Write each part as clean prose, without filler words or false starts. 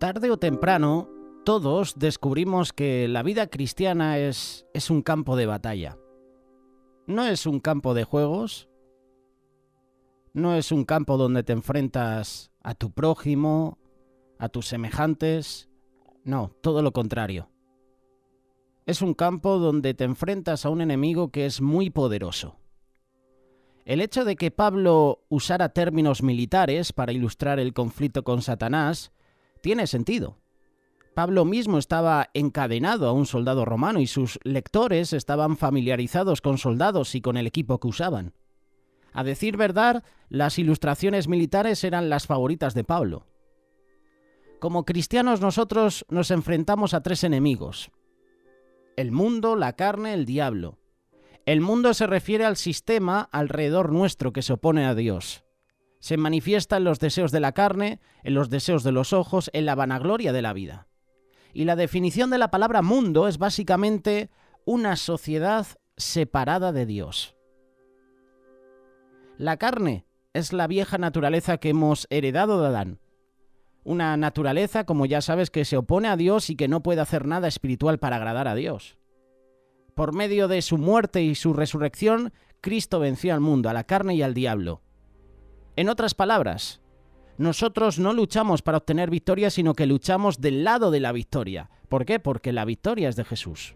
Tarde o temprano, todos descubrimos que la vida cristiana es un campo de batalla. No es un campo de juegos, no es un campo donde te enfrentas a tu prójimo, a tus semejantes, no, todo lo contrario. Es un campo donde te enfrentas a un enemigo que es muy poderoso. El hecho de que Pablo usara términos militares para ilustrar el conflicto con Satanás tiene sentido. Pablo mismo estaba encadenado a un soldado romano y sus lectores estaban familiarizados con soldados y con el equipo que usaban. A decir verdad, las ilustraciones militares eran las favoritas de Pablo. Como cristianos nosotros nos enfrentamos a tres enemigos: el mundo, la carne, el diablo. El mundo se refiere al sistema alrededor nuestro que se opone a Dios. Se manifiesta en los deseos de la carne, en los deseos de los ojos, en la vanagloria de la vida. Y la definición de la palabra mundo es básicamente una sociedad separada de Dios. La carne es la vieja naturaleza que hemos heredado de Adán. Una naturaleza, como ya sabes, que se opone a Dios y que no puede hacer nada espiritual para agradar a Dios. Por medio de su muerte y su resurrección, Cristo venció al mundo, a la carne y al diablo. En otras palabras, nosotros no luchamos para obtener victoria, sino que luchamos del lado de la victoria. ¿Por qué? Porque la victoria es de Jesús.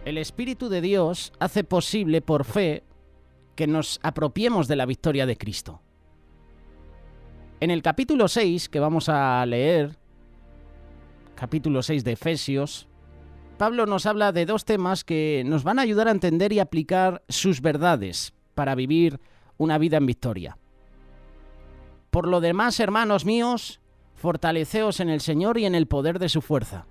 El Espíritu de Dios hace posible por fe que nos apropiemos de la victoria de Cristo. En el capítulo 6, que vamos a leer, capítulo 6 de Efesios, Pablo nos habla de dos temas que nos van a ayudar a entender y aplicar sus verdades para vivir una vida en victoria. Por lo demás, hermanos míos, fortaleceos en el Señor y en el poder de su fuerza.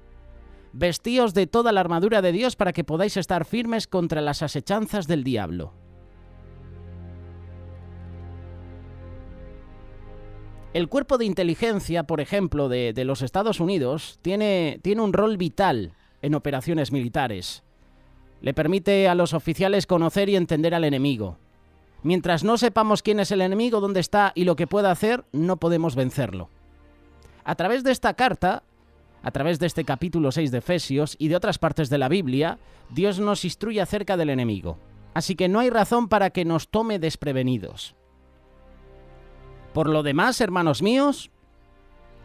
Vestíos de toda la armadura de Dios para que podáis estar firmes contra las asechanzas del diablo. El cuerpo de inteligencia, por ejemplo, de los Estados Unidos, tiene un rol vital en operaciones militares. Le permite a los oficiales conocer y entender al enemigo. Mientras no sepamos quién es el enemigo, dónde está y lo que puede hacer, no podemos vencerlo. A través de esta carta, a través de este capítulo 6 de Efesios y de otras partes de la Biblia, Dios nos instruye acerca del enemigo. Así que no hay razón para que nos tome desprevenidos. Por lo demás, hermanos míos,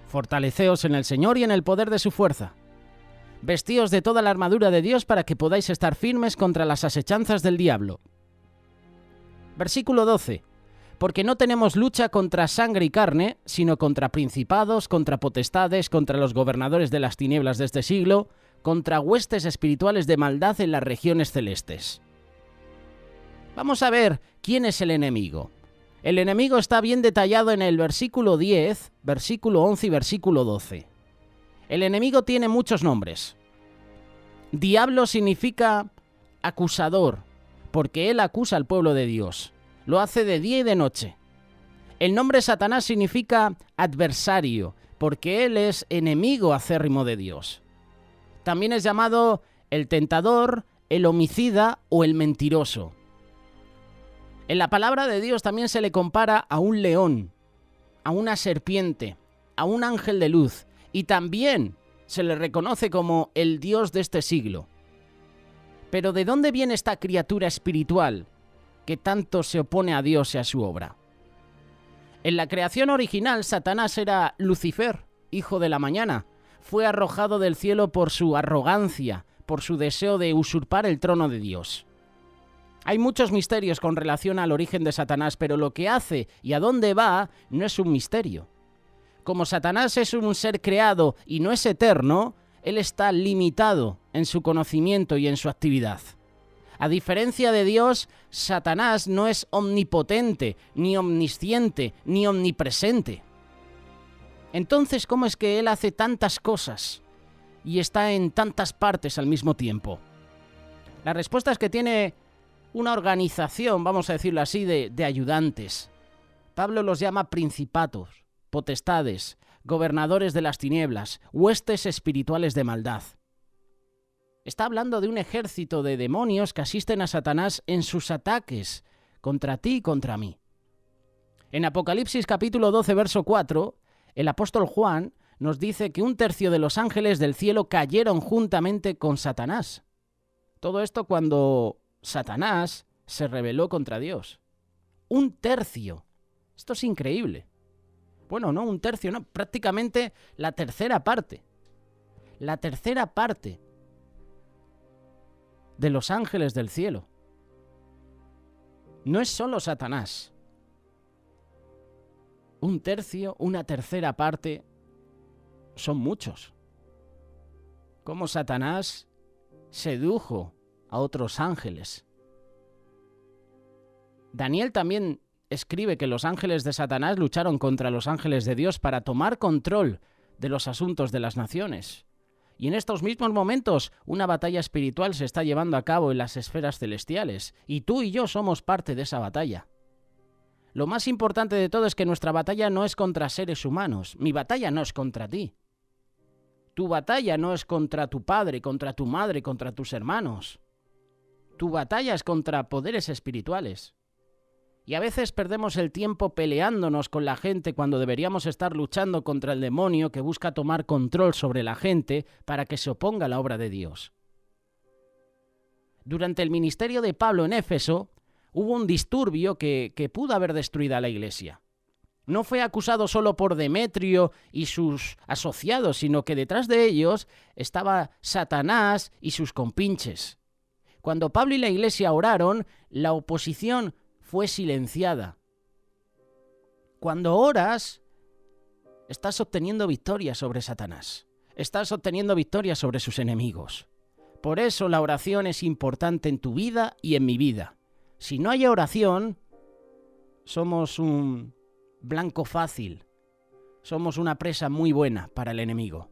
fortaleceos en el Señor y en el poder de su fuerza. Vestíos de toda la armadura de Dios para que podáis estar firmes contra las asechanzas del diablo. Versículo 12. Porque no tenemos lucha contra sangre y carne, sino contra principados, contra potestades, contra los gobernadores de las tinieblas de este siglo, contra huestes espirituales de maldad en las regiones celestes. Vamos a ver quién es el enemigo. El enemigo está bien detallado en el versículo 10, versículo 11 y versículo 12. El enemigo tiene muchos nombres. Diablo significa acusador, porque él acusa al pueblo de Dios. Lo hace de día y de noche. El nombre Satanás significa adversario, porque él es enemigo acérrimo de Dios. También es llamado el tentador, el homicida o el mentiroso. En la palabra de Dios también se le compara a un león, a una serpiente, a un ángel de luz, y también se le reconoce como el Dios de este siglo. Pero ¿de dónde viene esta criatura espiritual que tanto se opone a Dios y a su obra? En la creación original, Satanás era Lucifer, hijo de la mañana. Fue arrojado del cielo por su arrogancia, por su deseo de usurpar el trono de Dios. Hay muchos misterios con relación al origen de Satanás, pero lo que hace y a dónde va no es un misterio. Como Satanás es un ser creado y no es eterno, él está limitado en su conocimiento y en su actividad. A diferencia de Dios, Satanás no es omnipotente, ni omnisciente, ni omnipresente. Entonces, ¿cómo es que él hace tantas cosas y está en tantas partes al mismo tiempo? La respuesta es que tiene una organización, vamos a decirlo así, de ayudantes. Pablo los llama principatos, potestades. gobernadores de las tinieblas, huestes espirituales de maldad. Está hablando de un ejército de demonios que asisten a Satanás en sus ataques contra ti y contra mí. En Apocalipsis capítulo 12, verso 4, el apóstol Juan nos dice que 1/3 de los ángeles del cielo cayeron juntamente con Satanás. Todo esto cuando Satanás se rebeló contra Dios. 1/3. Esto es increíble. Bueno, no 1/3, no, prácticamente la tercera parte. La tercera parte de los ángeles del cielo. No es solo Satanás. 1/3, una tercera parte, son muchos. Como Satanás sedujo a otros ángeles. Daniel también escribe que los ángeles de Satanás lucharon contra los ángeles de Dios para tomar control de los asuntos de las naciones. Y en estos mismos momentos, una batalla espiritual se está llevando a cabo en las esferas celestiales, y tú y yo somos parte de esa batalla. Lo más importante de todo es que nuestra batalla no es contra seres humanos. Mi batalla no es contra ti. Tu batalla no es contra tu padre, contra tu madre, contra tus hermanos. Tu batalla es contra poderes espirituales. Y a veces perdemos el tiempo peleándonos con la gente cuando deberíamos estar luchando contra el demonio que busca tomar control sobre la gente para que se oponga a la obra de Dios. Durante el ministerio de Pablo en Éfeso, hubo un disturbio que pudo haber destruido a la iglesia. No fue acusado solo por Demetrio y sus asociados, sino que detrás de ellos estaba Satanás y sus compinches. Cuando Pablo y la iglesia oraron, la oposición fue silenciada. Cuando oras, estás obteniendo victoria sobre Satanás. Estás obteniendo victoria sobre sus enemigos. Por eso la oración es importante en tu vida y en mi vida. Si no hay oración, somos un blanco fácil. Somos una presa muy buena para el enemigo.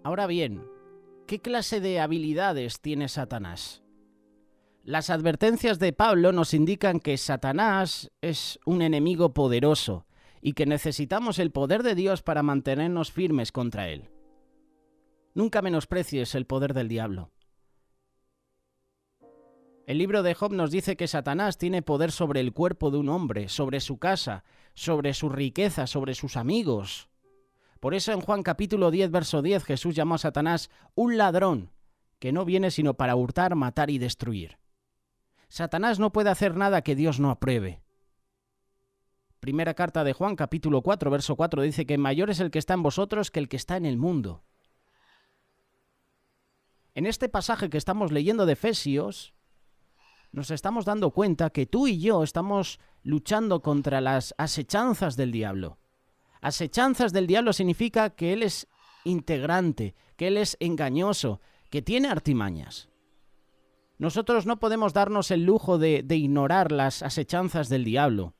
Ahora bien, ¿qué clase de habilidades tiene Satanás? Las advertencias de Pablo nos indican que Satanás es un enemigo poderoso y que necesitamos el poder de Dios para mantenernos firmes contra él. Nunca menosprecies el poder del diablo. El libro de Job nos dice que Satanás tiene poder sobre el cuerpo de un hombre, sobre su casa, sobre su riqueza, sobre sus amigos. Por eso en Juan capítulo 10, verso 10, Jesús llamó a Satanás un ladrón, que no viene sino para hurtar, matar y destruir. Satanás no puede hacer nada que Dios no apruebe. Primera carta de Juan capítulo 4, verso 4 dice que mayor es el que está en vosotros que el que está en el mundo. En este pasaje que estamos leyendo de Efesios, nos estamos dando cuenta que tú y yo estamos luchando contra las asechanzas del diablo. Asechanzas del diablo significa que él es integrante, que él es engañoso, que tiene artimañas. Nosotros no podemos darnos el lujo de ignorar las asechanzas del diablo.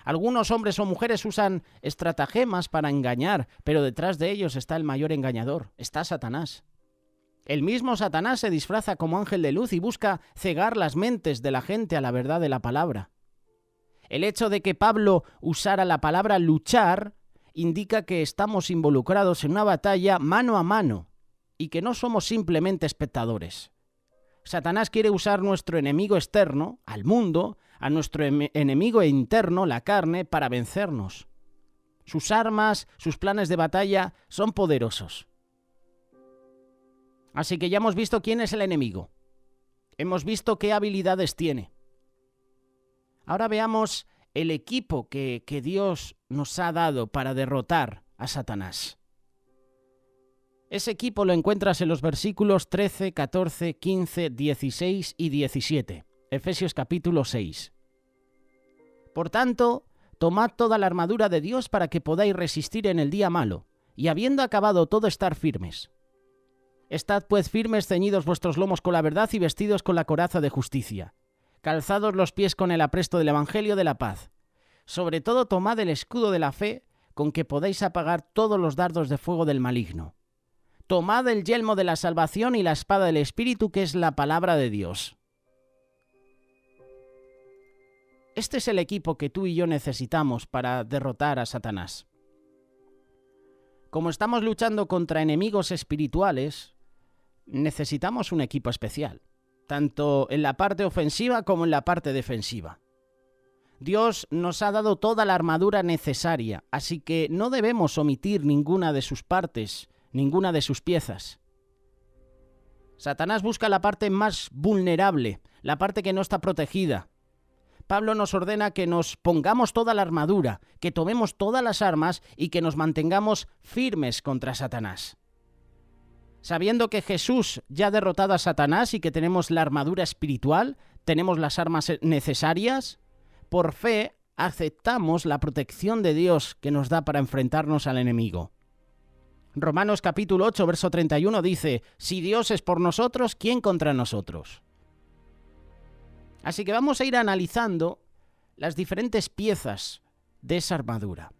Algunos hombres o mujeres usan estratagemas para engañar, pero detrás de ellos está el mayor engañador, está Satanás. El mismo Satanás se disfraza como ángel de luz y busca cegar las mentes de la gente a la verdad de la palabra. El hecho de que Pablo usara la palabra luchar indica que estamos involucrados en una batalla mano a mano y que no somos simplemente espectadores. Satanás quiere usar nuestro enemigo externo, al mundo, a nuestro enemigo interno, la carne, para vencernos. Sus armas, sus planes de batalla son poderosos. Así que ya hemos visto quién es el enemigo. Hemos visto qué habilidades tiene. Ahora veamos el equipo que Dios nos ha dado para derrotar a Satanás. Ese equipo lo encuentras en los versículos 13, 14, 15, 16 y 17. Efesios capítulo 6. Por tanto, tomad toda la armadura de Dios para que podáis resistir en el día malo, y habiendo acabado todo estar firmes. Estad pues firmes, ceñidos vuestros lomos con la verdad y vestidos con la coraza de justicia. Calzados los pies con el apresto del Evangelio de la paz. Sobre todo tomad el escudo de la fe, con que podéis apagar todos los dardos de fuego del maligno. Tomad el yelmo de la salvación y la espada del Espíritu, que es la palabra de Dios. Este es el equipo que tú y yo necesitamos para derrotar a Satanás. Como estamos luchando contra enemigos espirituales, necesitamos un equipo especial, tanto en la parte ofensiva como en la parte defensiva. Dios nos ha dado toda la armadura necesaria, así que no debemos omitir ninguna de sus partes, ninguna de sus piezas. Satanás busca la parte más vulnerable, la parte que no está protegida. Pablo nos ordena que nos pongamos toda la armadura, que tomemos todas las armas y que nos mantengamos firmes contra Satanás. Sabiendo que Jesús ya ha derrotado a Satanás y que tenemos la armadura espiritual, tenemos las armas necesarias, por fe aceptamos la protección de Dios que nos da para enfrentarnos al enemigo. Romanos capítulo 8, verso 31 dice: si Dios es por nosotros, ¿quién contra nosotros? Así que vamos a ir analizando las diferentes piezas de esa armadura.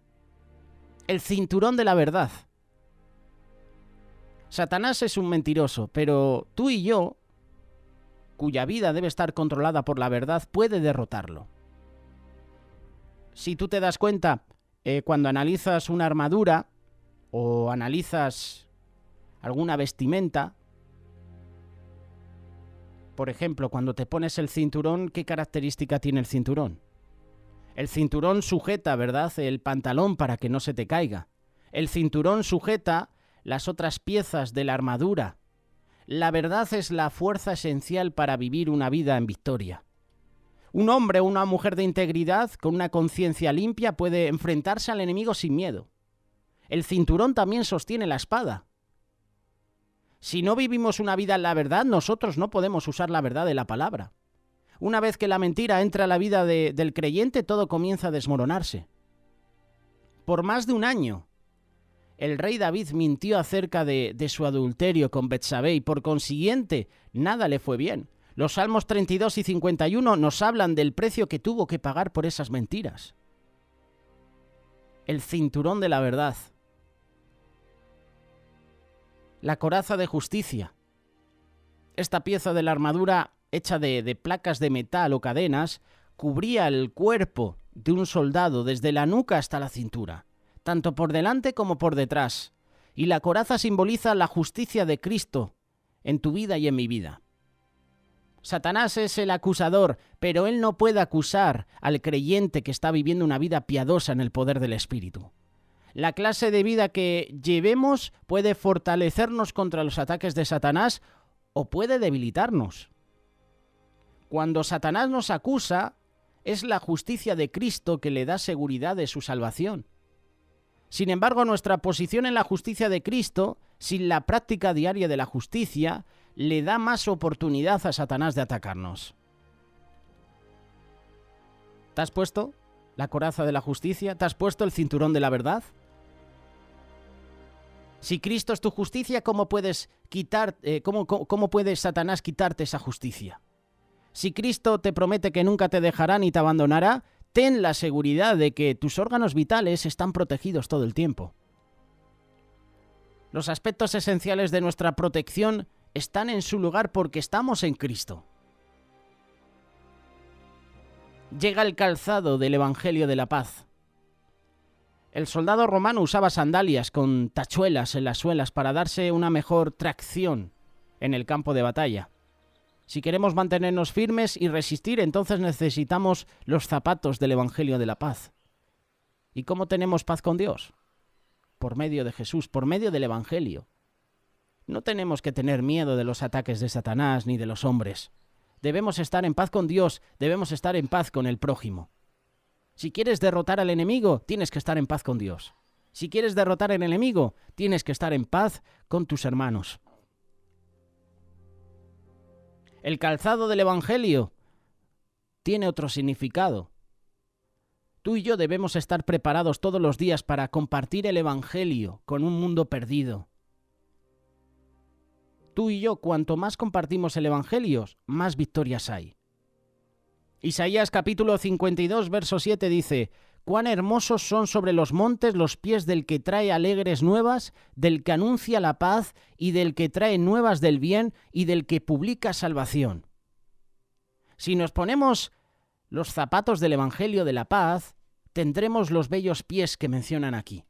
El cinturón de la verdad. Satanás es un mentiroso, pero tú y yo, cuya vida debe estar controlada por la verdad, puede derrotarlo. Si tú te das cuenta, cuando analizas una armadura o analizas alguna vestimenta, por ejemplo, cuando te pones el cinturón, ¿qué característica tiene el cinturón? El cinturón sujeta, ¿verdad?, el pantalón para que no se te caiga. El cinturón sujeta las otras piezas de la armadura. La verdad es la fuerza esencial para vivir una vida en victoria. Un hombre o una mujer de integridad, con una conciencia limpia, puede enfrentarse al enemigo sin miedo. El cinturón también sostiene la espada. Si no vivimos una vida en la verdad, nosotros no podemos usar la verdad de la palabra. Una vez que la mentira entra a la vida del creyente, todo comienza a desmoronarse. Por más de un año, el rey David mintió acerca de su adulterio con Betsabé y por consiguiente nada le fue bien. Los Salmos 32 y 51 nos hablan del precio que tuvo que pagar por esas mentiras. El cinturón de la verdad. La coraza de justicia. Esta pieza de la armadura, hecha de placas de metal o cadenas, cubría el cuerpo de un soldado desde la nuca hasta la cintura, tanto por delante como por detrás. Y la coraza simboliza la justicia de Cristo en tu vida y en mi vida. Satanás es el acusador, pero él no puede acusar al creyente que está viviendo una vida piadosa en el poder del Espíritu. La clase de vida que llevemos puede fortalecernos contra los ataques de Satanás o puede debilitarnos. Cuando Satanás nos acusa, es la justicia de Cristo que le da seguridad de su salvación. Sin embargo, nuestra posición en la justicia de Cristo, sin la práctica diaria de la justicia, le da más oportunidad a Satanás de atacarnos. ¿Te has puesto la coraza de la justicia? ¿Te has puesto el cinturón de la verdad? Si Cristo es tu justicia, ¿cómo puede Satanás quitarte esa justicia? Si Cristo te promete que nunca te dejará ni te abandonará, ten la seguridad de que tus órganos vitales están protegidos todo el tiempo. Los aspectos esenciales de nuestra protección están en su lugar porque estamos en Cristo. Llega el calzado del Evangelio de la paz. El soldado romano usaba sandalias con tachuelas en las suelas para darse una mejor tracción en el campo de batalla. Si queremos mantenernos firmes y resistir, entonces necesitamos los zapatos del Evangelio de la paz. ¿Y cómo tenemos paz con Dios? Por medio de Jesús, por medio del Evangelio. No tenemos que tener miedo de los ataques de Satanás ni de los hombres. Debemos estar en paz con Dios, debemos estar en paz con el prójimo. Si quieres derrotar al enemigo, tienes que estar en paz con Dios. Si quieres derrotar al enemigo, tienes que estar en paz con tus hermanos. El calzado del Evangelio tiene otro significado. Tú y yo debemos estar preparados todos los días para compartir el Evangelio con un mundo perdido. Tú y yo, cuanto más compartimos el Evangelio, más victorias hay. Isaías capítulo 52, verso 7 dice: Cuán hermosos son sobre los montes los pies del que trae alegres nuevas, del que anuncia la paz y del que trae nuevas del bien y del que publica salvación. Si nos ponemos los zapatos del Evangelio de la paz, tendremos los bellos pies que mencionan aquí.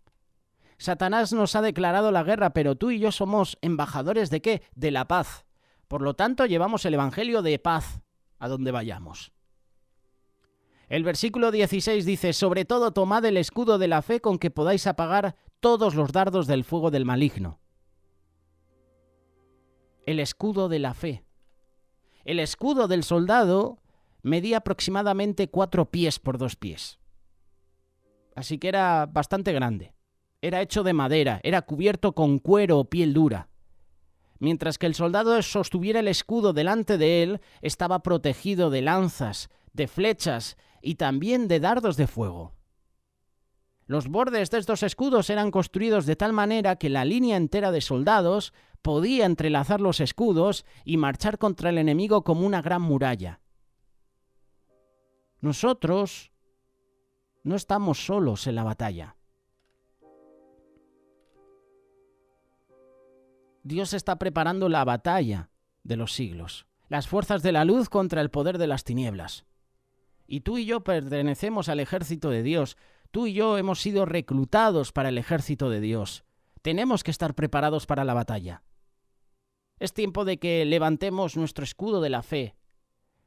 Satanás nos ha declarado la guerra, pero tú y yo somos embajadores ¿de qué? De la paz. Por lo tanto, llevamos el Evangelio de paz a donde vayamos. El versículo 16 dice: sobre todo tomad el escudo de la fe con que podáis apagar todos los dardos del fuego del maligno. El escudo de la fe. El escudo del soldado medía aproximadamente 4 pies por 2 pies. Así que era bastante grande. Era hecho de madera, era cubierto con cuero o piel dura. Mientras que el soldado sostuviera el escudo delante de él, estaba protegido de lanzas, de flechas y también de dardos de fuego. Los bordes de estos escudos eran construidos de tal manera que la línea entera de soldados podía entrelazar los escudos y marchar contra el enemigo como una gran muralla. Nosotros no estamos solos en la batalla. Dios está preparando la batalla de los siglos, las fuerzas de la luz contra el poder de las tinieblas. Y tú y yo pertenecemos al ejército de Dios. Tú y yo hemos sido reclutados para el ejército de Dios. Tenemos que estar preparados para la batalla. Es tiempo de que levantemos nuestro escudo de la fe.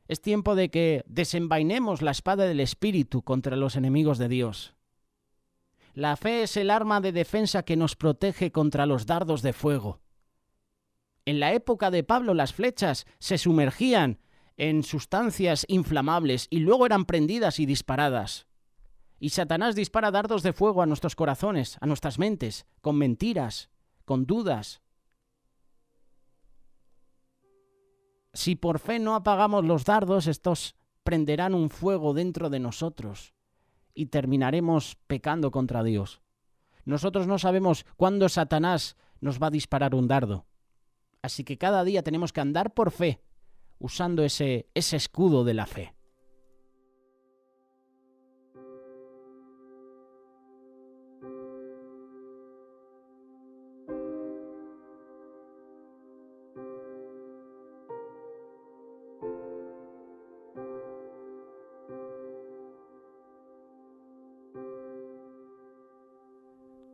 Es tiempo de que desenvainemos la espada del Espíritu contra los enemigos de Dios. La fe es el arma de defensa que nos protege contra los dardos de fuego. En la época de Pablo, las flechas se sumergían en sustancias inflamables y luego eran prendidas y disparadas. Y Satanás dispara dardos de fuego a nuestros corazones, a nuestras mentes, con mentiras, con dudas. Si por fe no apagamos los dardos, estos prenderán un fuego dentro de nosotros y terminaremos pecando contra Dios. Nosotros no sabemos cuándo Satanás nos va a disparar un dardo. Así que cada día tenemos que andar por fe, usando ese escudo de la fe.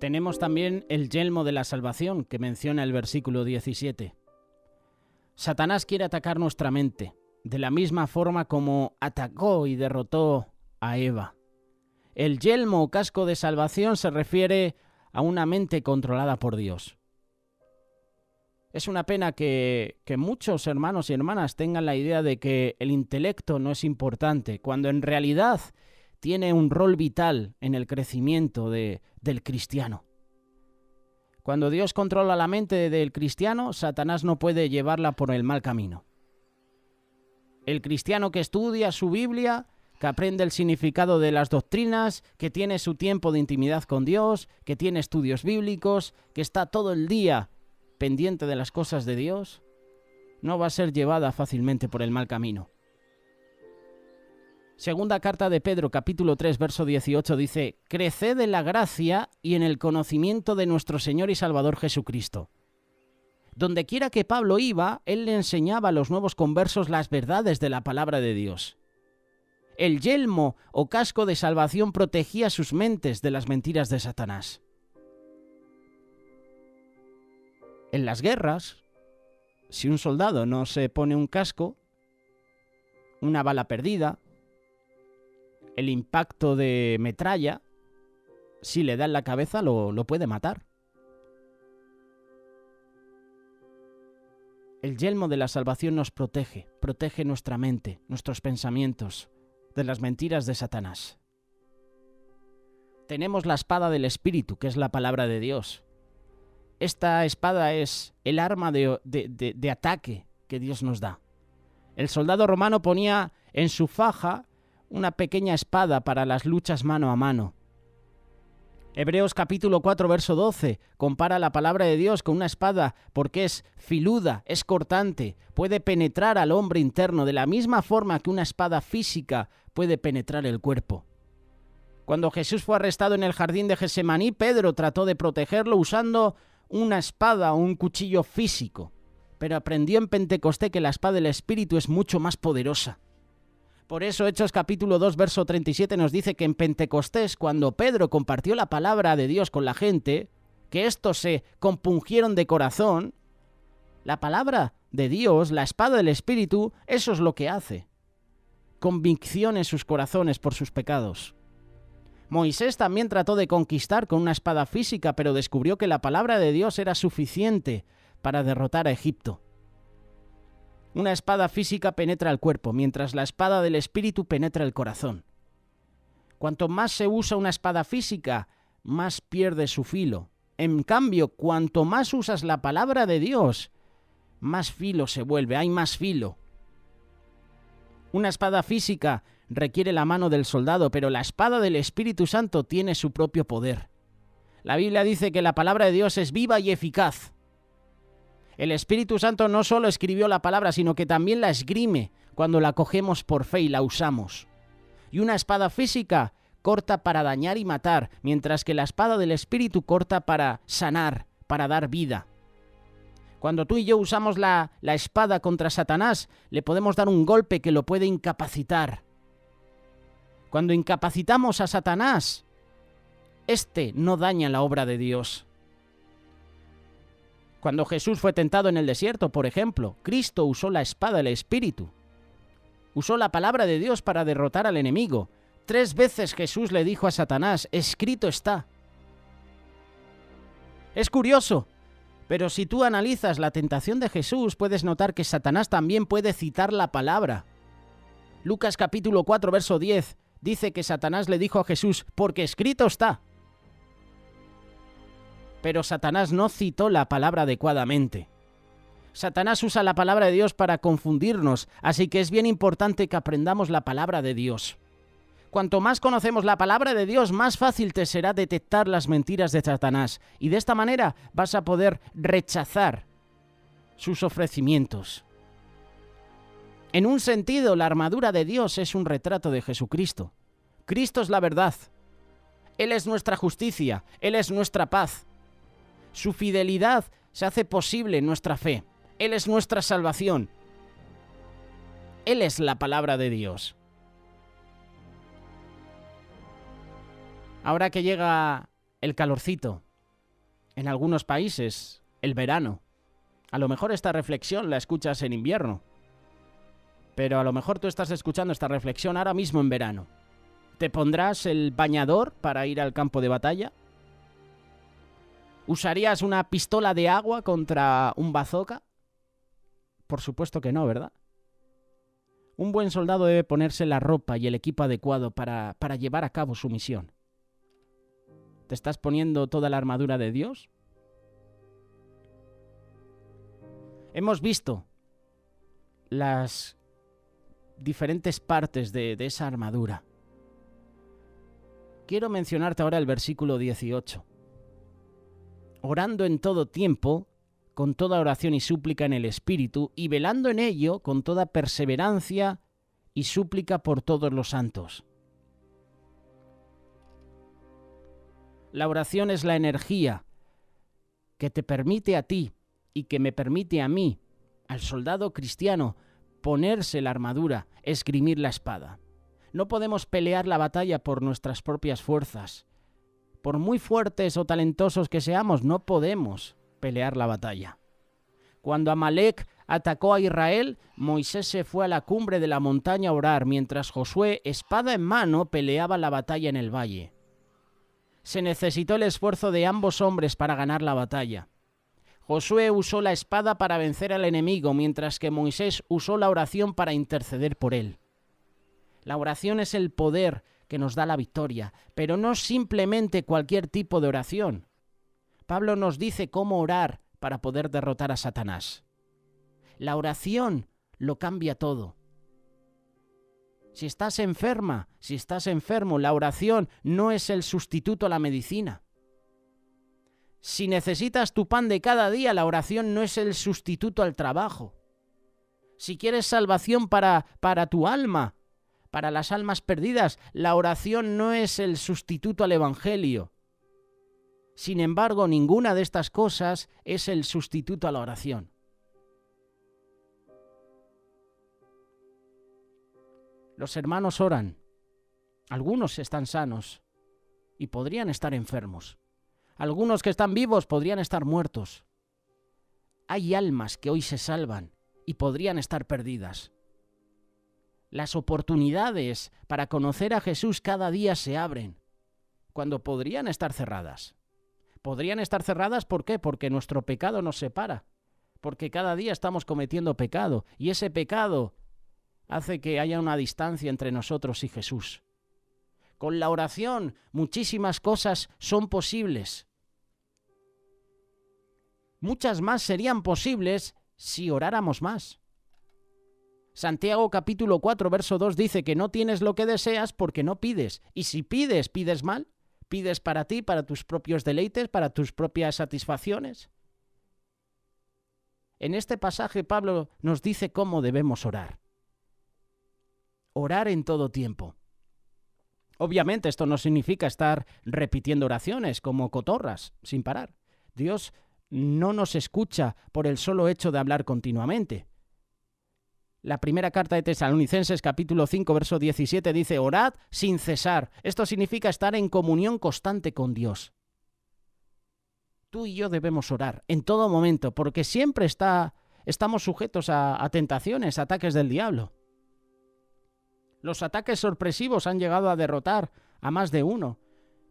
Tenemos también el yelmo de la salvación que menciona el versículo 17. Satanás quiere atacar nuestra mente, de la misma forma como atacó y derrotó a Eva. El yelmo o casco de salvación se refiere a una mente controlada por Dios. Es una pena que muchos hermanos y hermanas tengan la idea de que el intelecto no es importante, cuando en realidad tiene un rol vital en el crecimiento del cristiano. Cuando Dios controla la mente del cristiano, Satanás no puede llevarla por el mal camino. El cristiano que estudia su Biblia, que aprende el significado de las doctrinas, que tiene su tiempo de intimidad con Dios, que tiene estudios bíblicos, que está todo el día pendiente de las cosas de Dios, no va a ser llevada fácilmente por el mal camino. Segunda carta de Pedro, capítulo 3, verso 18, dice: «Creced en la gracia y en el conocimiento de nuestro Señor y Salvador Jesucristo». Donde quiera que Pablo iba, él le enseñaba a los nuevos conversos las verdades de la palabra de Dios. El yelmo o casco de salvación protegía sus mentes de las mentiras de Satanás. En las guerras, si un soldado no se pone un casco, una bala perdida, el impacto de metralla, si le da en la cabeza, lo puede matar. El yelmo de la salvación nos protege nuestra mente, nuestros pensamientos, de las mentiras de Satanás. Tenemos la espada del Espíritu, que es la palabra de Dios. Esta espada es el arma de ataque que Dios nos da. El soldado romano ponía en su faja una pequeña espada para las luchas mano a mano. Hebreos capítulo 4, verso 12, compara la palabra de Dios con una espada porque es filuda, es cortante, puede penetrar al hombre interno de la misma forma que una espada física puede penetrar el cuerpo. Cuando Jesús fue arrestado en el jardín de Getsemaní, Pedro trató de protegerlo usando una espada o un cuchillo físico, pero aprendió en Pentecostés que la espada del Espíritu es mucho más poderosa. Por eso Hechos capítulo 2, verso 37 nos dice que en Pentecostés, cuando Pedro compartió la palabra de Dios con la gente, que estos se compungieron de corazón, la palabra de Dios, la espada del Espíritu, eso es lo que hace. Convicción en sus corazones por sus pecados. Moisés también trató de conquistar con una espada física, pero descubrió que la palabra de Dios era suficiente para derrotar a Egipto. Una espada física penetra el cuerpo, mientras la espada del Espíritu penetra el corazón. Cuanto más se usa una espada física, más pierde su filo. En cambio, cuanto más usas la palabra de Dios, más filo se vuelve, hay más filo. Una espada física requiere la mano del soldado, pero la espada del Espíritu Santo tiene su propio poder. La Biblia dice que la palabra de Dios es viva y eficaz. El Espíritu Santo no solo escribió la palabra, sino que también la esgrime cuando la cogemos por fe y la usamos. Y una espada física corta para dañar y matar, mientras que la espada del Espíritu corta para sanar, para dar vida. Cuando tú y yo usamos la espada contra Satanás, le podemos dar un golpe que lo puede incapacitar. Cuando incapacitamos a Satanás, este no daña la obra de Dios. Cuando Jesús fue tentado en el desierto, por ejemplo, Cristo usó la espada del Espíritu. Usó la palabra de Dios para derrotar al enemigo. 3 veces Jesús le dijo a Satanás, escrito está. Es curioso, pero si tú analizas la tentación de Jesús, puedes notar que Satanás también puede citar la palabra. Lucas capítulo 4, verso 10, dice que Satanás le dijo a Jesús, porque escrito está. Pero Satanás no citó la palabra adecuadamente. Satanás usa la palabra de Dios para confundirnos, así que es bien importante que aprendamos la palabra de Dios. Cuanto más conocemos la palabra de Dios, más fácil te será detectar las mentiras de Satanás, y de esta manera vas a poder rechazar sus ofrecimientos. En un sentido, la armadura de Dios es un retrato de Jesucristo. Cristo es la verdad. Él es nuestra justicia, Él es nuestra paz. Su fidelidad se hace posible en nuestra fe. Él es nuestra salvación. Él es la palabra de Dios. Ahora que llega el calorcito, en algunos países, el verano, a lo mejor esta reflexión la escuchas en invierno, pero a lo mejor tú estás escuchando esta reflexión ahora mismo en verano. ¿Te pondrás el bañador para ir al campo de batalla? ¿Usarías una pistola de agua contra un bazooka? Por supuesto que no, ¿verdad? Un buen soldado debe ponerse la ropa y el equipo adecuado para llevar a cabo su misión. ¿Te estás poniendo toda la armadura de Dios? Hemos visto las diferentes partes de esa armadura. Quiero mencionarte ahora el versículo 18. Orando en todo tiempo, con toda oración y súplica en el Espíritu, y velando en ello con toda perseverancia y súplica por todos los santos. La oración es la energía que te permite a ti y que me permite a mí, al soldado cristiano, ponerse la armadura, esgrimir la espada. No podemos pelear la batalla por nuestras propias fuerzas. Por muy fuertes o talentosos que seamos, no podemos pelear la batalla. Cuando Amalek atacó a Israel, Moisés se fue a la cumbre de la montaña a orar, mientras Josué, espada en mano, peleaba la batalla en el valle. Se necesitó el esfuerzo de ambos hombres para ganar la batalla. Josué usó la espada para vencer al enemigo, mientras que Moisés usó la oración para interceder por él. La oración es el poder que nos da la victoria, pero no simplemente cualquier tipo de oración. Pablo nos dice cómo orar para poder derrotar a Satanás. La oración lo cambia todo. Si estás enferma, si estás enfermo, la oración no es el sustituto a la medicina. Si necesitas tu pan de cada día, la oración no es el sustituto al trabajo. Si quieres salvación para tu alma, para las almas perdidas. La oración no es el sustituto al Evangelio. Sin embargo, ninguna de estas cosas es el sustituto a la oración. Los hermanos oran. Algunos están sanos y podrían estar enfermos. Algunos que están vivos podrían estar muertos. Hay almas que hoy se salvan y podrían estar perdidas. Las oportunidades para conocer a Jesús cada día se abren, cuando podrían estar cerradas. Podrían estar cerradas, ¿por qué? Porque nuestro pecado nos separa. Porque cada día estamos cometiendo pecado. Y ese pecado hace que haya una distancia entre nosotros y Jesús. Con la oración, muchísimas cosas son posibles. Muchas más serían posibles si oráramos más. Santiago capítulo 4, verso 2 dice que no tienes lo que deseas porque no pides. Y si pides, ¿pides mal? ¿Pides para ti, para tus propios deleites, para tus propias satisfacciones? En este pasaje Pablo nos dice cómo debemos orar. Orar en todo tiempo. Obviamente esto no significa estar repitiendo oraciones como cotorras, sin parar. Dios no nos escucha por el solo hecho de hablar continuamente. La primera carta de Tesalonicenses, capítulo 5, verso 17, dice: orad sin cesar. Esto significa estar en comunión constante con Dios. Tú y yo debemos orar en todo momento, porque siempre estamos sujetos a tentaciones, ataques del diablo. Los ataques sorpresivos han llegado a derrotar a más de uno,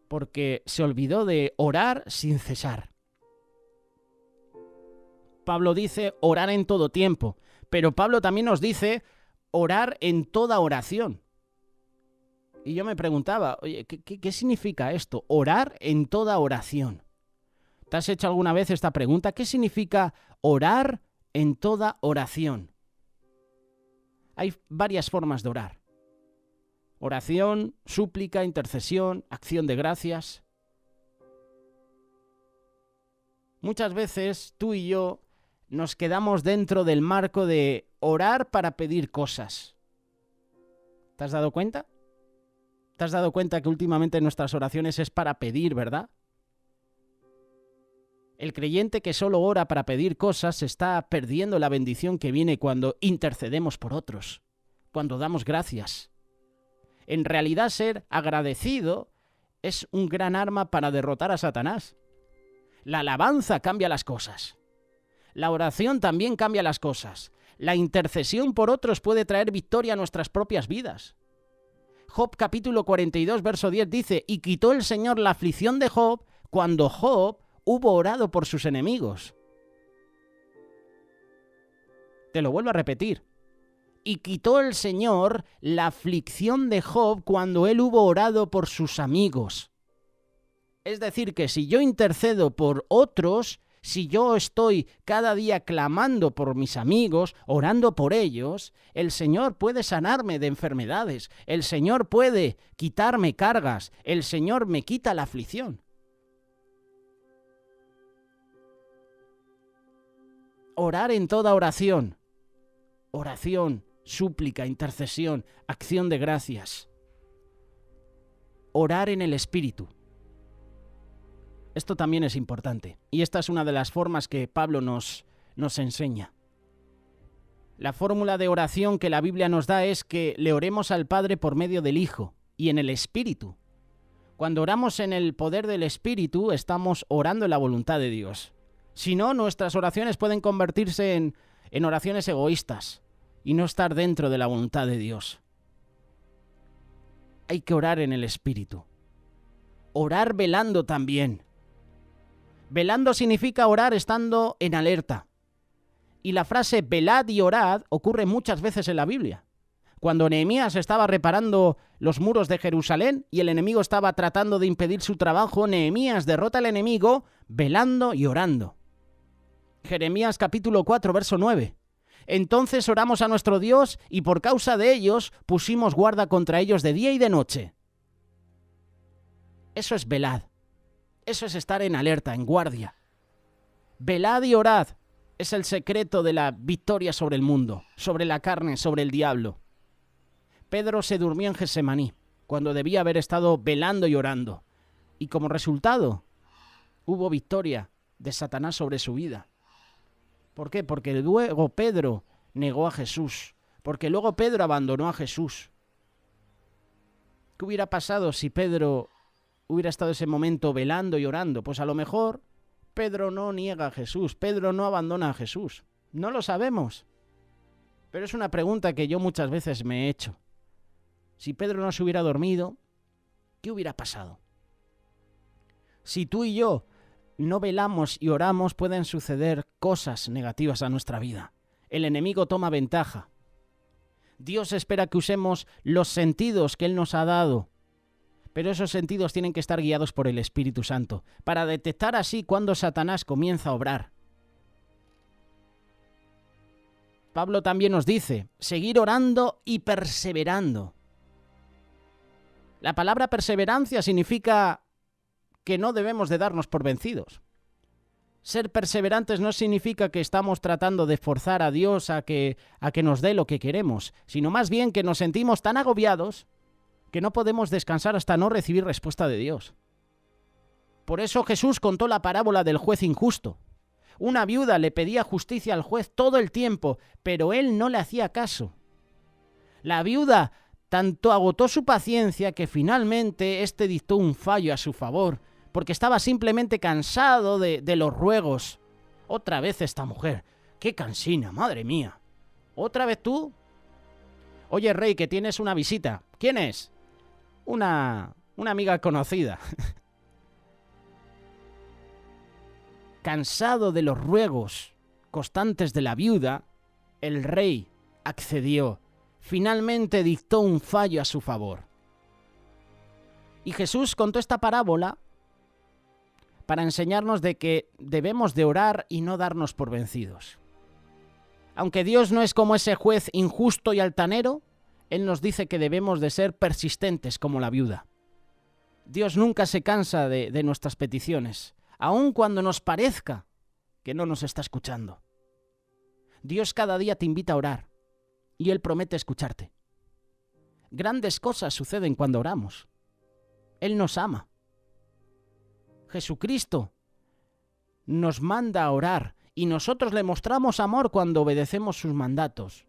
porque se olvidó de orar sin cesar. Pablo dice orar en todo tiempo. Pero Pablo también nos dice orar en toda oración. Y yo me preguntaba, oye, ¿qué significa esto? Orar en toda oración. ¿Te has hecho alguna vez esta pregunta? ¿Qué significa orar en toda oración? Hay varias formas de orar. Oración, súplica, intercesión, acción de gracias. Muchas veces tú y yo nos quedamos dentro del marco de orar para pedir cosas. ¿Te has dado cuenta? ¿Te has dado cuenta que últimamente nuestras oraciones es para pedir, verdad? El creyente que solo ora para pedir cosas está perdiendo la bendición que viene cuando intercedemos por otros, cuando damos gracias. En realidad, ser agradecido es un gran arma para derrotar a Satanás. La alabanza cambia las cosas. La oración también cambia las cosas. La intercesión por otros puede traer victoria a nuestras propias vidas. Job capítulo 42, verso 10 dice: y quitó el Señor la aflicción de Job cuando Job hubo orado por sus enemigos. Te lo vuelvo a repetir. Y quitó el Señor la aflicción de Job cuando él hubo orado por sus amigos. Es decir, que si yo intercedo por otros, si yo estoy cada día clamando por mis amigos, orando por ellos, el Señor puede sanarme de enfermedades, el Señor puede quitarme cargas, el Señor me quita la aflicción. Orar en toda oración. Oración, súplica, intercesión, acción de gracias. Orar en el Espíritu. Esto también es importante, y esta es una de las formas que Pablo nos enseña. La fórmula de oración que la Biblia nos da es que le oremos al Padre por medio del Hijo y en el Espíritu. Cuando oramos en el poder del Espíritu, estamos orando en la voluntad de Dios. Si no, nuestras oraciones pueden convertirse en oraciones egoístas y no estar dentro de la voluntad de Dios. Hay que orar en el Espíritu. Orar velando también. Velando significa orar estando en alerta. Y la frase velad y orad ocurre muchas veces en la Biblia. Cuando Nehemías estaba reparando los muros de Jerusalén y el enemigo estaba tratando de impedir su trabajo, Nehemías derrota al enemigo velando y orando. Jeremías capítulo 4, verso 9. Entonces oramos a nuestro Dios y por causa de ellos pusimos guarda contra ellos de día y de noche. Eso es velad. Eso es estar en alerta, en guardia. Velad y orad es el secreto de la victoria sobre el mundo, sobre la carne, sobre el diablo. Pedro se durmió en Getsemaní, cuando debía haber estado velando y orando. Y como resultado, hubo victoria de Satanás sobre su vida. ¿Por qué? Porque luego Pedro negó a Jesús. Porque luego Pedro abandonó a Jesús. ¿Qué hubiera pasado si Pedro hubiera estado ese momento velando y orando? Pues a lo mejor Pedro no niega a Jesús. Pedro no abandona a Jesús. No lo sabemos. Pero es una pregunta que yo muchas veces me he hecho. Si Pedro no se hubiera dormido, ¿qué hubiera pasado? Si tú y yo no velamos y oramos, pueden suceder cosas negativas a nuestra vida. El enemigo toma ventaja. Dios espera que usemos los sentidos que Él nos ha dado, pero esos sentidos tienen que estar guiados por el Espíritu Santo, para detectar así cuando Satanás comienza a obrar. Pablo también nos dice, seguir orando y perseverando. La palabra perseverancia significa que no debemos de darnos por vencidos. Ser perseverantes no significa que estamos tratando de forzar a Dios a que nos dé lo que queremos, sino más bien que nos sentimos tan agobiados que no podemos descansar hasta no recibir respuesta de Dios. Por eso Jesús contó la parábola del juez injusto. Una viuda le pedía justicia al juez todo el tiempo, pero él no le hacía caso. La viuda tanto agotó su paciencia que finalmente éste dictó un fallo a su favor, porque estaba simplemente cansado de los ruegos. Otra vez esta mujer. ¡Qué cansina, madre mía! ¿Otra vez tú? Oye, rey, que tienes una visita. ¿Quién es? Una amiga conocida. Cansado de los ruegos constantes de la viuda, el rey accedió. Finalmente dictó un fallo a su favor. Y Jesús contó esta parábola para enseñarnos de que debemos de orar y no darnos por vencidos. Aunque Dios no es como ese juez injusto y altanero, Él nos dice que debemos de ser persistentes como la viuda. Dios nunca se cansa de nuestras peticiones, aun cuando nos parezca que no nos está escuchando. Dios cada día te invita a orar y Él promete escucharte. Grandes cosas suceden cuando oramos. Él nos ama. Jesucristo nos manda a orar y nosotros le mostramos amor cuando obedecemos sus mandatos.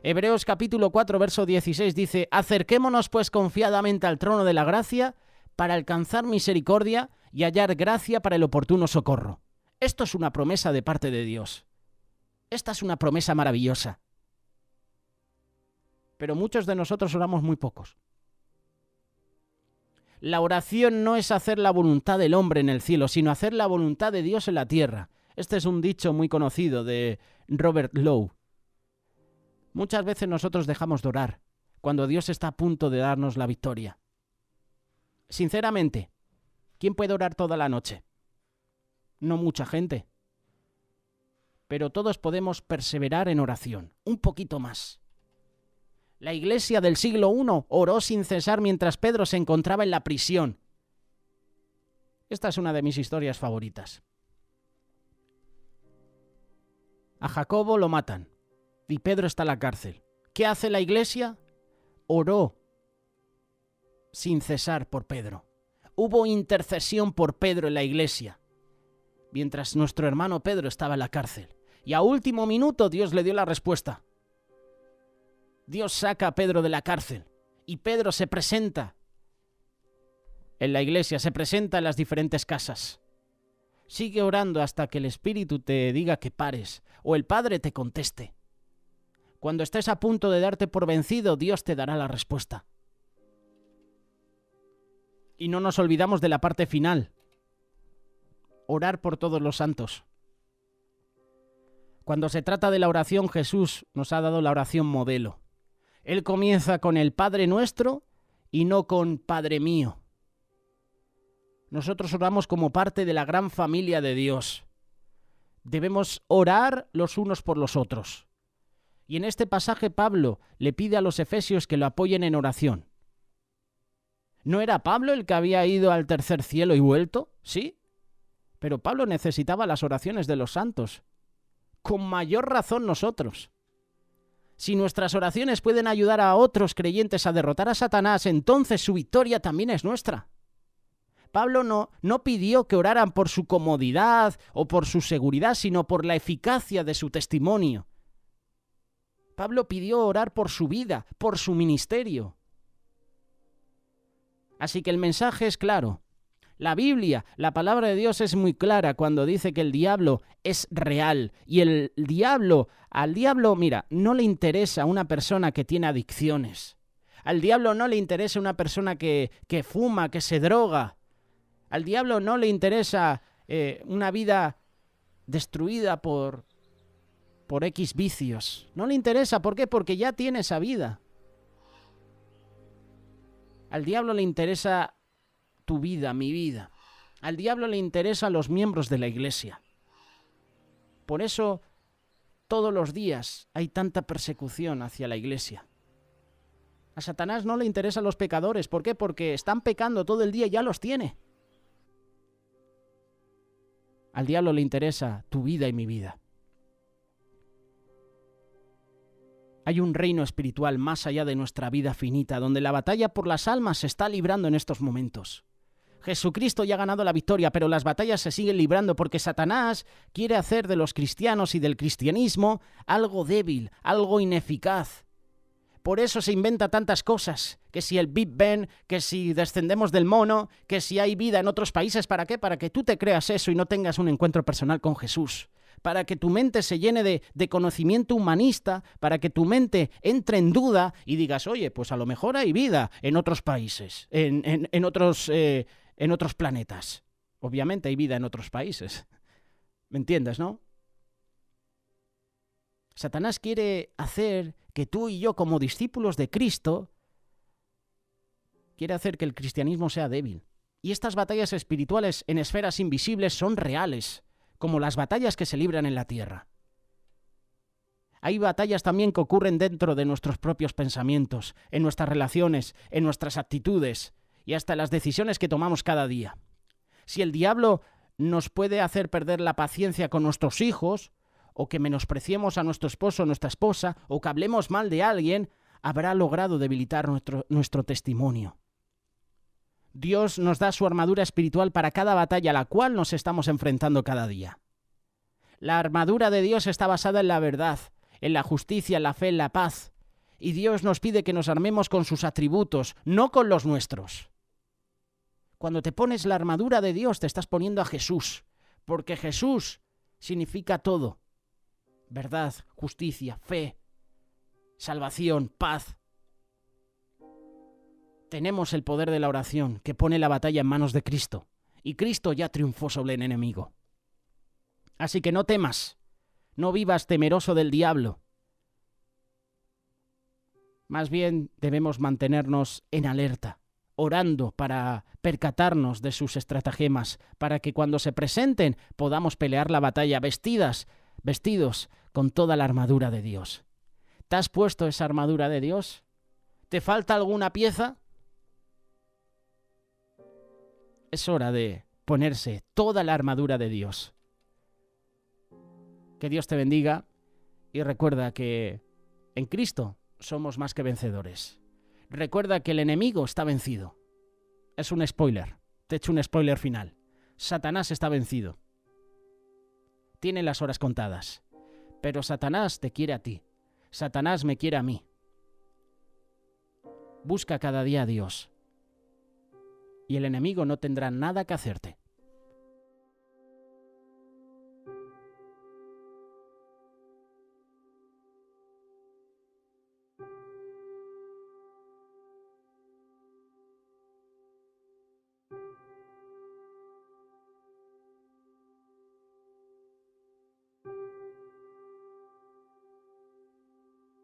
Hebreos capítulo 4, verso 16 dice: acerquémonos pues confiadamente al trono de la gracia para alcanzar misericordia y hallar gracia para el oportuno socorro. Esto es una promesa de parte de Dios. Esta es una promesa maravillosa. Pero muchos de nosotros oramos muy pocos. La oración no es hacer la voluntad del hombre en el cielo, sino hacer la voluntad de Dios en la tierra. Este es un dicho muy conocido de Robert Lowe. Muchas veces nosotros dejamos de orar cuando Dios está a punto de darnos la victoria. Sinceramente, ¿quién puede orar toda la noche? No mucha gente. Pero todos podemos perseverar en oración, un poquito más. La iglesia del siglo I oró sin cesar mientras Pedro se encontraba en la prisión. Esta es una de mis historias favoritas. A Jacobo lo matan y Pedro está en la cárcel. ¿Qué hace la iglesia? Oró sin cesar por Pedro. Hubo intercesión por Pedro en la iglesia, mientras nuestro hermano Pedro estaba en la cárcel. Y a último minuto Dios le dio la respuesta. Dios saca a Pedro de la cárcel y Pedro se presenta en la iglesia, se presenta en las diferentes casas. Sigue orando hasta que el Espíritu te diga que pares o el Padre te conteste. Cuando estés a punto de darte por vencido, Dios te dará la respuesta. Y no nos olvidamos de la parte final. Orar por todos los santos. Cuando se trata de la oración, Jesús nos ha dado la oración modelo. Él comienza con el Padre nuestro y no con Padre mío. Nosotros oramos como parte de la gran familia de Dios. Debemos orar los unos por los otros. Y en este pasaje Pablo le pide a los efesios que lo apoyen en oración. ¿No era Pablo el que había ido al tercer cielo y vuelto? Sí. Pero Pablo necesitaba las oraciones de los santos. Con mayor razón nosotros. Si nuestras oraciones pueden ayudar a otros creyentes a derrotar a Satanás, entonces su victoria también es nuestra. Pablo no pidió que oraran por su comodidad o por su seguridad, sino por la eficacia de su testimonio. Pablo pidió orar por su vida, por su ministerio. Así que el mensaje es claro. La Biblia, la palabra de Dios es muy clara cuando dice que el diablo es real. Y al diablo, mira, no le interesa a una persona que tiene adicciones. Al diablo no le interesa una persona que fuma, que se droga. Al diablo no le interesa una vida destruida por X vicios. No le interesa. ¿Por qué? Porque ya tiene esa vida. Al diablo le interesa tu vida, mi vida. Al diablo le interesan los miembros de la iglesia. Por eso, todos los días hay tanta persecución hacia la iglesia. A Satanás no le interesan los pecadores. ¿Por qué? Porque están pecando todo el día y ya los tiene. Al diablo le interesa tu vida y mi vida. Hay un reino espiritual más allá de nuestra vida finita, donde la batalla por las almas se está librando en estos momentos. Jesucristo ya ha ganado la victoria, pero las batallas se siguen librando porque Satanás quiere hacer de los cristianos y del cristianismo algo débil, algo ineficaz. Por eso se inventa tantas cosas, que si el Big Bang, que si descendemos del mono, que si hay vida en otros países. ¿Para qué? Para que tú te creas eso y no tengas un encuentro personal con Jesús. Para que tu mente se llene de conocimiento humanista, para que tu mente entre en duda y digas, oye, pues a lo mejor hay vida en otros países, en otros planetas. Obviamente hay vida en otros países. ¿Me entiendes, no? Satanás quiere hacer que tú y yo, como discípulos de Cristo, quiere hacer que el cristianismo sea débil. Y estas batallas espirituales en esferas invisibles son reales, como las batallas que se libran en la tierra. Hay batallas también que ocurren dentro de nuestros propios pensamientos, en nuestras relaciones, en nuestras actitudes y hasta las decisiones que tomamos cada día. Si el diablo nos puede hacer perder la paciencia con nuestros hijos, o que menospreciemos a nuestro esposo o nuestra esposa, o que hablemos mal de alguien, habrá logrado debilitar nuestro testimonio. Dios nos da su armadura espiritual para cada batalla a la cual nos estamos enfrentando cada día. La armadura de Dios está basada en la verdad, en la justicia, en la fe, en la paz. Y Dios nos pide que nos armemos con sus atributos, no con los nuestros. Cuando te pones la armadura de Dios, te estás poniendo a Jesús, porque Jesús significa todo. Verdad, justicia, fe, salvación, paz. Tenemos el poder de la oración que pone la batalla en manos de Cristo. Y Cristo ya triunfó sobre el enemigo. Así que no temas, no vivas temeroso del diablo. Más bien debemos mantenernos en alerta, orando para percatarnos de sus estratagemas, para que cuando se presenten podamos pelear la batalla vestidos con toda la armadura de Dios. ¿Te has puesto esa armadura de Dios? ¿Te falta alguna pieza? Es hora de ponerse toda la armadura de Dios. Que Dios te bendiga y recuerda que en Cristo somos más que vencedores. Recuerda que el enemigo está vencido. Es un spoiler. Te echo un spoiler final. Satanás está vencido. Tiene las horas contadas. Pero Satanás te quiere a ti. Satanás me quiere a mí. Busca cada día a Dios. Y el enemigo no tendrá nada que hacerte.